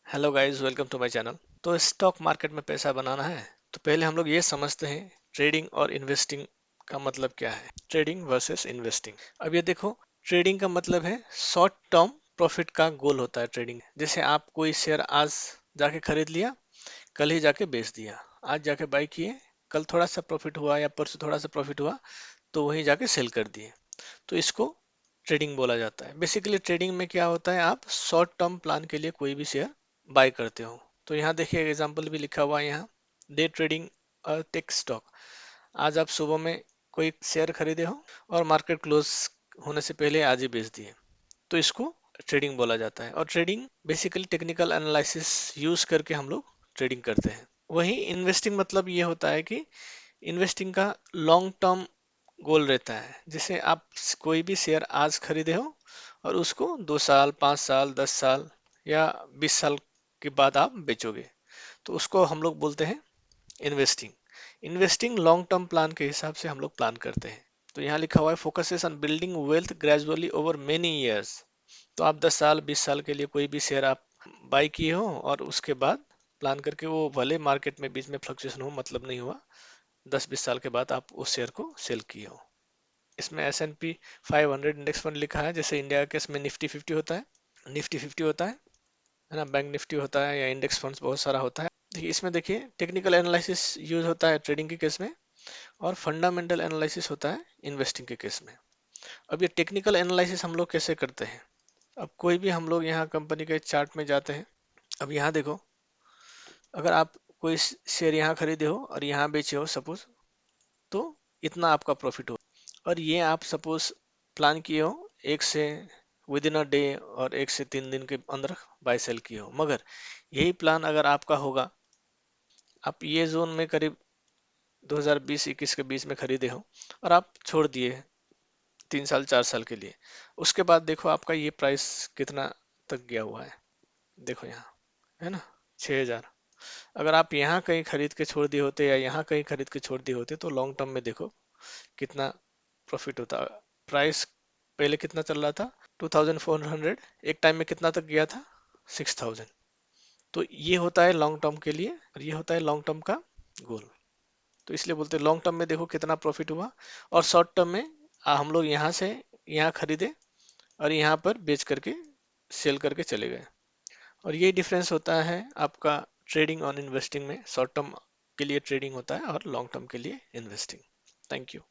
Hello guys, welcome to my channel. तो stock market में पैसा बनाना है तो पहले हम लोग ये समझते हैं ट्रेडिंग और इन्वेस्टिंग का मतलब क्या है। Trading versus investing. अब ये देखो, ट्रेडिंग का मतलब है शॉर्ट टर्म प्रॉफिट का गोल होता है ट्रेडिंग। जैसे आप कोई शेयर आज जाके खरीद लिया, कल ही जाके बेच दिया। आज जाके बाई किए, कल थोड़ा सा प्रॉफिट हुआ या परसों थोड़ा सा प्रॉफिट हुआ तो वहीं जाके सेल कर दिए। तो इसको ट्रेडिंग बोला जाता है। बेसिकली ट्रेडिंग में क्या होता है, आप शॉर्ट टर्म प्लान के लिए कोई भी शेयर बाय करते हो। तो यहाँ देखिए एग्जांपल भी लिखा हुआ है यहाँ, डे ट्रेडिंग टेक स्टॉक। आज आप सुबह में कोई शेयर खरीदे हो और मार्केट क्लोज होने से पहले आज ही बेच दिए, तो इसको ट्रेडिंग बोला जाता है। और trading basically technical analysis use करके हम लोग ट्रेडिंग करते हैं। वहीं इन्वेस्टिंग मतलब ये होता है कि इन्वेस्टिंग का लॉन्ग टर्म गोल रहता है। जैसे आप कोई भी शेयर आज खरीदे हो और उसको 2 साल, 5 साल, 10 साल या 20 साल के बाद आप बेचोगे, तो उसको हम लोग बोलते हैं investing. Investing long term plan के हिसाब से हम लोग प्लान करते हैं। तो यहाँ लिखा हुआ है focuses on building wealth gradually over many years. तो आप 10 साल, 20 साल के लिए कोई भी शेयर आप बाई किए हो और उसके बाद प्लान करके, वो भले मार्केट में बीच में फ्लक्चुएशन हो, मतलब नहीं हुआ, 10-20 साल के बाद आप उस शेयर को सेल किए हो। इसमें S&P 500 इंडेक्स फंड लिखा है। जैसे इंडिया के केस में निफ्टी 50 होता है, निफ्टी 50 होता है ना, बैंक निफ्टी होता है, या इंडेक्स फंड्स बहुत सारा होता है। देखिए इसमें, देखिए टेक्निकल एनालिसिस यूज होता है ट्रेडिंग के केस में, और फंडामेंटल एनालिसिस होता है इन्वेस्टिंग के केस में। अब ये टेक्निकल एनालिसिस हम लोग कैसे करते हैं। अब कोई भी हम लोग यहाँ कंपनी के चार्ट में जाते हैं। अब यहाँ देखो, अगर आप कोई शेयर यहाँ खरीदे हो और यहाँ बेचे हो सपोज, तो इतना आपका प्रॉफिट हो। और ये आप सपोज प्लान किए हो एक से विद इन अ डे, और 1 से 3 दिन के अंदर बाय सेल किए हो। मगर यही प्लान अगर आपका होगा, आप ये जोन में करीब 2020-21 के बीच में खरीदे हो और आप छोड़ दिए 3 साल, 4 साल के लिए, उसके बाद देखो आपका ये प्राइस कितना तक गया हुआ है। देखो यहाँ है ना, 6,000। अगर आप यहाँ कहीं खरीद के छोड़ दिए होते या यहाँ कहीं खरीद के छोड़ दिए होते, तो लॉन्ग टर्म में देखो कितना प्रॉफिट होता। प्राइस पहले कितना चल रहा था, 2,400। एक टाइम में कितना तक गया था, 6,000। तो ये होता है लॉन्ग टर्म के लिए, और ये होता है लॉन्ग टर्म का गोल। तो इसलिए बोलते हैं लॉन्ग टर्म में देखो कितना प्रॉफिट हुआ, और शॉर्ट टर्म में हम लोग यहाँ से यहाँ खरीदे और यहाँ पर बेच करके सेल करके चले गए। और ये डिफरेंस होता है आपका ट्रेडिंग और इन्वेस्टिंग में। शॉर्ट टर्म के लिए ट्रेडिंग होता है और लॉन्ग टर्म के लिए इन्वेस्टिंग। Thank you.